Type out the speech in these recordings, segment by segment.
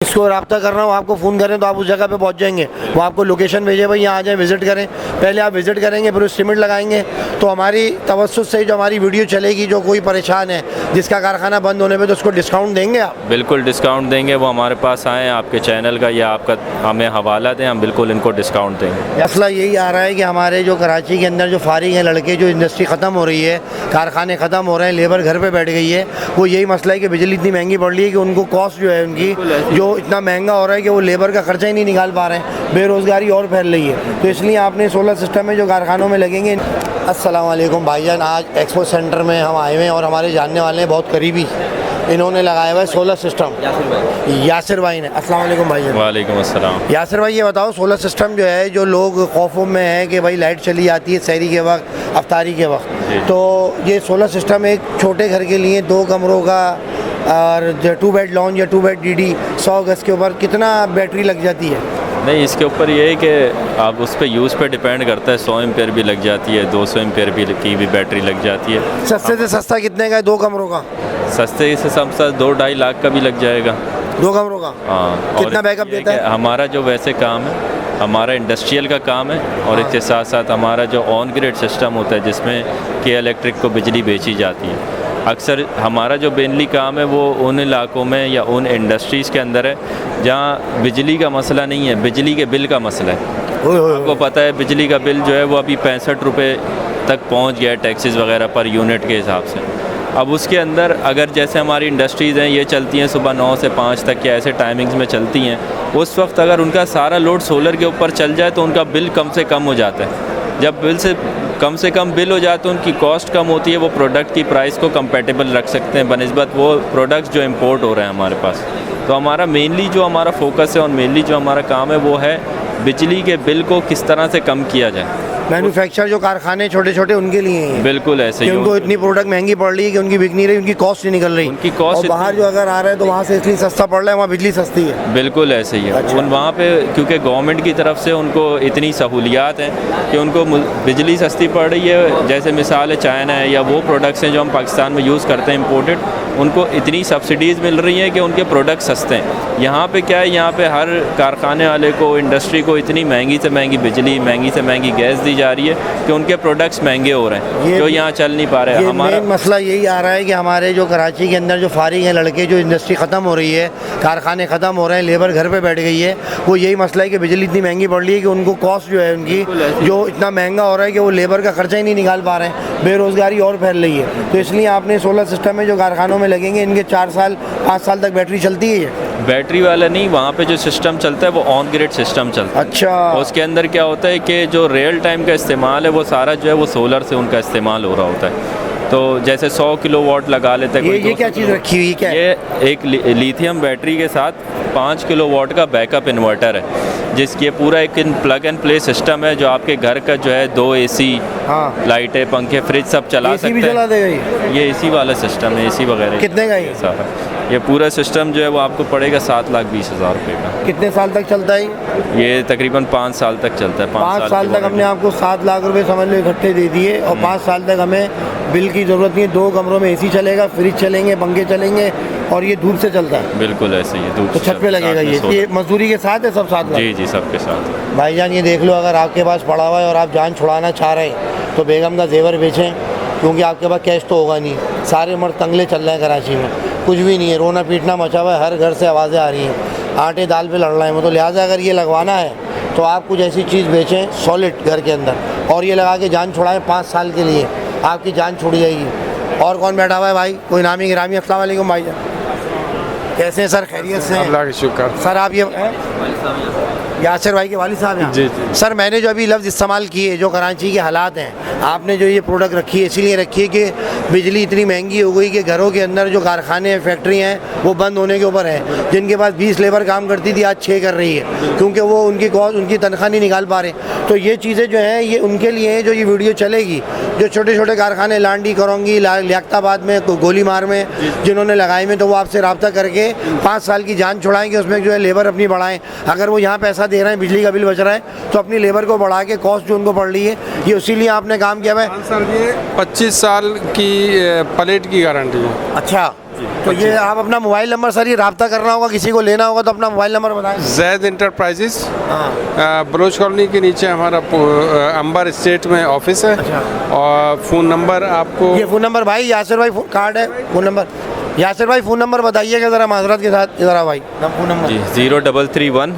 इसको रब्ता करना हो, आपको फ़ोन करें तो आप उस जगह पे पहुंच जाएंगे। वो आपको लोकेशन भेजे, भाई यहाँ आ जाए, विज़िट करें। पहले आप विज़िट करेंगे, फिर उस सिमेंट लगाएंगे, तो हमारी तवज्जुह से जो हमारी वीडियो चलेगी, जो कोई परेशान है जिसका कारखाना बंद होने पे, तो उसको डिस्काउंट देंगे आप? बिल्कुल डिस्काउंट देंगे। वो हमारे पास आएँ, आपके चैनल का या आपका हमें हवाला दें, हम बिल्कुल इनको डिस्काउंट देंगे। मसला यही आ रहा है कि हमारे जो कराची के अंदर जो फारिग हैं लड़के, जो इंडस्ट्री ख़त्म हो रही है, कारखाने ख़त्म हो रहे हैं, लेबर घर पे बैठ गई है, वो यही मसला है कि बिजली इतनी महंगी पड़ रही है कि उनको कॉस्ट जो है उनकी जो इतना महंगा हो रहा है कि वो लेबर का खर्चा ही नहीं निकाल पा रहे हैं, बेरोज़गारी और फैल रही है। तो इसलिए आपने सोलर सिस्टम में जो कारखानों में लगेंगे। अस्सलाम वालेकुम भाईजान, आज एक्सपो सेंटर में हम आए हुए हैं और हमारे जानने वाले हैं बहुत करीबी, इन्होंने लगाया हुआ है सोलर सिस्टम। यासिर भाई ने। अस्सलाम वालेकुम भाईजान। वालेकुम अस्सलाम। यासिर भाई, ये बताओ सोलर सिस्टम जो है, जो लोग खौफों में है कि भाई लाइट चली जाती है सहरी के वक्त, अफ्तारी के वक्त, तो ये सोलर सिस्टम एक छोटे घर के लिए 2 कमरों का और 2 बेड लॉन्च या 2 बेड डीडी 100 गज के ऊपर कितना बैटरी लग जाती है? नहीं, इसके ऊपर ये है कि आप उस पर यूज़ पे डिपेंड करता है। 100 एम्पेयर भी लग जाती है, 200 एम्पेयर की भी बैटरी लग जाती है। सस्ते से सस्ता कितने का है 2 कमरों का? सस्ते से सस्ता 2-2.5 लाख का भी लग जाएगा 2 कमरों का। हाँ। कितना बैकअप देता है? हमारा जो वैसे काम है, हमारा इंडस्ट्रियल का काम है, और इसके साथ साथ हमारा जो ऑन ग्रिड सिस्टम होता है जिसमें के इलेक्ट्रिक को बिजली बेची जाती है। अक्सर हमारा जो मेनली काम है वो उन इलाकों में या उन इंडस्ट्रीज़ के अंदर है जहाँ बिजली का मसला नहीं है, बिजली के बिल का मसला है। आपको पता है बिजली का बिल जो है वो अभी 65 रुपये तक पहुँच गया है, टैक्सेस वगैरह पर यूनिट के हिसाब से। अब उसके अंदर अगर जैसे हमारी इंडस्ट्रीज़ हैं, ये चलती हैं सुबह 9 से 5 तक के ऐसे टाइमिंग्स में चलती हैं, उस वक्त अगर उनका सारा लोड सोलर के ऊपर चल जाए तो उनका बिल कम से कम हो जाता है। जब बिल से कम बिल हो जाए तो उनकी कॉस्ट कम होती है, वो प्रोडक्ट की प्राइस को कंपेटेबल रख सकते हैं बनिस्बत वो प्रोडक्ट्स जो इंपोर्ट हो रहे हैं हमारे पास। तो हमारा मेनली जो हमारा फोकस है और मेनली जो हमारा काम है वो है बिजली के बिल को किस तरह से कम किया जाए। मैन्युफैक्चर जो कारखाने छोटे छोटे उनके लिए हैं, बिल्कुल ऐसे ही। उनको इतनी प्रोडक्ट महंगी पड़ रही है कि उनकी बिक नहीं रही, उनकी कॉस्ट नहीं निकल रही, उनकी कॉस्ट। और बाहर जो अगर आ रहे हैं तो वहाँ से इसलिए सस्ता पड़ रहा है, वहाँ बिजली सस्ती है। बिल्कुल ऐसे ही है। अच्छा। वहाँ पे क्योंकि गवर्नमेंट की तरफ से उनको इतनी सहूलियात हैं कि उनको बिजली सस्ती पड़ रही है। जैसे मिसाल है चाइना है या वो प्रोडक्ट्स हैं जो हम पाकिस्तान में यूज़ करते हैं इम्पोर्टेड, उनको इतनी सब्सिडीज़ मिल रही हैं कि उनके प्रोडक्ट सस्ते हैं। यहाँ पे क्या है, यहाँ पे हर कारखाने वाले को, इंडस्ट्री को इतनी महंगी से महंगी बिजली, महंगी से महंगी गैस दी जा रही है कि उनके प्रोडक्ट्स महंगे हो रहे हैं, जो यहाँ चल नहीं पा रहे हैं। हमारा मसला यही आ रहा है कि हमारे जो कराची के अंदर जो फारिग हैं लड़के, जो इंडस्ट्री ख़त्म हो रही है, कारखाने ख़त्म हो रहे हैं, लेबर घर पे बैठ गई है, वो यही मसला है कि बिजली इतनी महंगी पड़ रही है कि उनको कॉस्ट जो है उनकी जो इतना महंगा हो रहा है कि वो लेबर का खर्चा ही नहीं निकाल पा रहे हैं, बेरोज़गारी और फैल रही है। तो इसलिए आपने सोलर सिस्टम में जो कारखानों में लगेंगे, इनके 4 साल 5 साल तक बैटरी चलती है। बैटरी वाला नहीं, वहाँ पे जो सिस्टम चलता है वो ऑन ग्रिड सिस्टम चलता है। अच्छा। उसके अंदर क्या होता है कि जो रियल टाइम का इस्तेमाल है वो सारा जो है वो सोलर से उनका इस्तेमाल हो रहा होता है। तो जैसे 100 किलोवाट लगा लेते हैं। ये क्या चीज़ रखी हुई क्या है? ये एक लिथियम बैटरी के साथ 5 किलोवाट का बैकअप इन्वर्टर है, जिसकी पूरा एक प्लग एंड प्ले सिस्टम है जो आपके घर का जो है 2 AC, हाँ, लाइटें, पंखे, फ्रिज सब चला सकते हैं। चला देगा ये AC वाला सिस्टम है, AC वगैरह। कितने का ये सारा ये पूरा सिस्टम जो है वो आपको पड़ेगा 7,20,000 रुपये का। कितने साल तक चलता है ये तकरीबन 5 साल तक चलता है। 5 साल तक हमने आपको 7 लाख रुपए समझ लो इकट्ठे दे दिए, और 5 साल तक हमें बिल की ज़रूरत नहीं है। 2 कमरों में AC चलेगा, फ्रिज चलेंगे, पंखे चलेंगे, और ये धूप से चलता है। बिल्कुल ऐसे ही धूप तो छत पे लगेगा। ये मजदूरी के साथ है सब 7 लाख? जी जी, सबके साथ। भाईजान ये देख लो, अगर आपके पास पड़ा हुआ है और आप जान छुड़ाना चाह रहे हैं तो बेगम का जेवर बेचें, क्योंकि आपके पास कैश तो होगा नहीं। सारे मर्द तंगले चल रहे हैं कराची में, कुछ भी नहीं है, रोना पीटना मचा हुआ है, हर घर से आवाज़ें आ रही हैं, आटे दाल पे लड़ रहे हैं। तो लिहाजा अगर ये लगवाना है तो आप कुछ ऐसी चीज़ बेचें सॉलिड घर के अंदर, और ये लगा के जान छुड़ाएं 5 साल के लिए, आपकी जान छुड़ जाएगी। और कौन बैठा हुआ है भाई? कोई नामी गिरामी। अस्सलाम वालेकुम भाईजान, कैसे हैं सर? खैरियत से? अल्लाह का शुक्र। सर आप ये यासिर भाई के वालिद साहब हैं? जी जी। सर मैंने जो अभी लफ्ज़ इस्तेमाल किए, जो कराची के हालात हैं, आपने जो ये प्रोडक्ट रखी है इसीलिए रखी है कि बिजली इतनी महंगी हो गई कि घरों के अंदर जो कारखाने हैं, फैक्ट्री हैं, वो बंद होने के ऊपर है। जिनके पास 20 लेबर काम करती थी, आज 6 कर रही है, क्योंकि वो उनकी कॉस्ट, उनकी तनख्वाह नहीं निकाल पा रहे। तो ये चीज़ें जो हैं ये उनके लिए हैं जो ये वीडियो चलेगी, जो छोटे छोटे कारखाने लांडी, करौंगी, लियाकताबाद में, गोलीमार में जिन्होंने लगाए में, तो वो आपसे रब्ता करके 5 साल की जान छुड़ाएंगे, उसमें जो है लेबर अपनी बढ़ाएं। अगर वो यहाँ पैसा दे रहे हैं, बिजली का बिल बच रहा है, तो अपनी लेबर को बढ़ा के कॉस्ट जो उनको पड़ रही है, ये इसीलिए आपने काम किया है। सर ये 25 साल की प्लेट की गारंटी है। अच्छा, तो ये आप अपना मोबाइल नंबर सर, ये रब्ता करना होगा, किसी को लेना होगा तो अपना मोबाइल नंबर बताएं। जैद इंटरप्राइजेस, हाँ, बलोच कॉलोनी के नीचे हमारा अंबर स्टेट में ऑफिस है। अच्छा। और फ़ोन नंबर आपको ये फ़ोन नंबर भाई, यासिर भाई कार्ड है, फ़ोन नंबर यासिर भाई फ़ोन नंबर बताइएगा ज़रा माजरत के साथ, ज़रा भाई फ़ोन नंबर जी 0331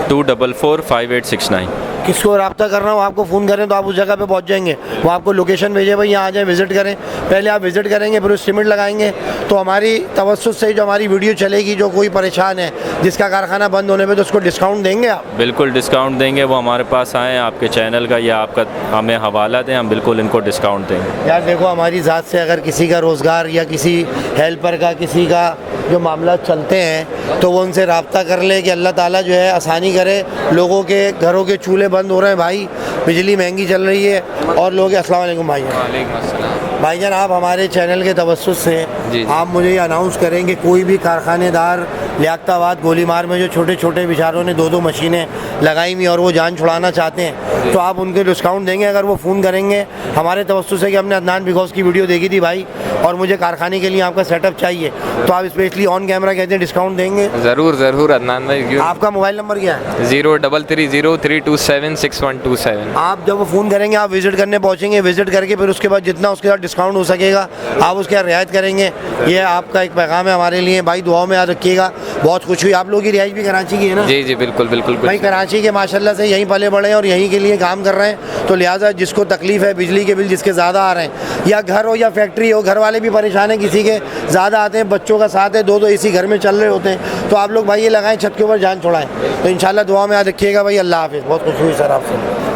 244 5869। किसको रब्ता करना हो आपको फ़ोन करें तो आप उस जगह पे पहुंच जाएंगे, वो आपको लोकेशन भेजे, भाई यहाँ आ जाए, विज़िट करें। पहले आप विज़िट करेंगे, फिर उस सीमेंट लगाएंगे, तो हमारी तवज्जुह से जो हमारी वीडियो चलेगी, जो कोई परेशान है जिसका कारखाना बंद होने पे, तो उसको डिस्काउंट देंगे आप? बिल्कुल डिस्काउंट देंगे। वो हमारे पास आएँ, आपके चैनल का या आपका हमें हवाला दें, हम बिल्कुल इनको डिस्काउंट देंगे। यार देखो, हमारी ज़ात से अगर किसी का रोज़गार या किसी हेल्पर का, किसी का जो मामला चलते हैं, तो वो उनसे रब्ता कर ले कि अल्लाह ताला जो है आसानी करे। लोगों के घरों के चूल्हे बंद हो रहे हैं भाई, बिजली महंगी चल रही है, और लोग अस्सलाम वालेकुम भाईजान, आप हमारे चैनल के तवज्जुह से आप मुझे ये अनाउंस करेंगे, कोई भी कारखानेदार लियाकताबाद गोलीमार में जो छोटे छोटे बेचारों ने 2-2 मशीनें लगाई हुई और वो जान छुड़ाना चाहते हैं, तो आप उनके डिस्काउंट देंगे अगर वो फ़ोन करेंगे हमारे तवज्जुह से कि हमने अदनान बिगौस की वीडियो देखी थी भाई, और मुझे कारखाने के लिए आपका सेटअप चाहिए, तो आप स्पेशली ऑन कैमरा कहते हैं डिस्काउंट देंगे? ज़रूर ज़रूर अदनान भाई। आपका मोबाइल नंबर क्या है? 033032761727। आप जब वो फ़ोन करेंगे, आप विज़िट करने पहुँचेंगे, विज़िट करके फिर उसके बाद जितना उसके साथ डिस्काउंट हो सकेगा आप उसके यहाँ रियायत करेंगे। ये आपका एक पैगाम है हमारे लिए भाई, दुआओं में याद रखिएगा। बहुत खुश हुई। आप लोगों की रिहाइश भी कराची की है ना? जी जी बिल्कुल बिल्कुल भाई कराची के माशाल्लाह से यहीं पले बड़े हैं और यहीं के लिए काम कर रहे हैं, तो लिहाजा जिसको तकलीफ़ है, बिजली के बिल जिसके ज़्यादा आ रहे हैं, या घर हो या फैक्ट्री हो, घर वाले भी परेशान हैं, किसी के ज़्यादा आते हैं, बच्चों का साथ है, 2-2 AC घर में चल रहे होते हैं, तो आप लोग भाई ये लगाएं, छत के ऊपर जान छोड़ाएं, तो इंशाल्लाह दुआ में याद रखिएगा भाई। अल्लाह हाफ़िज़। बहुत खुश हुई सर आपसे।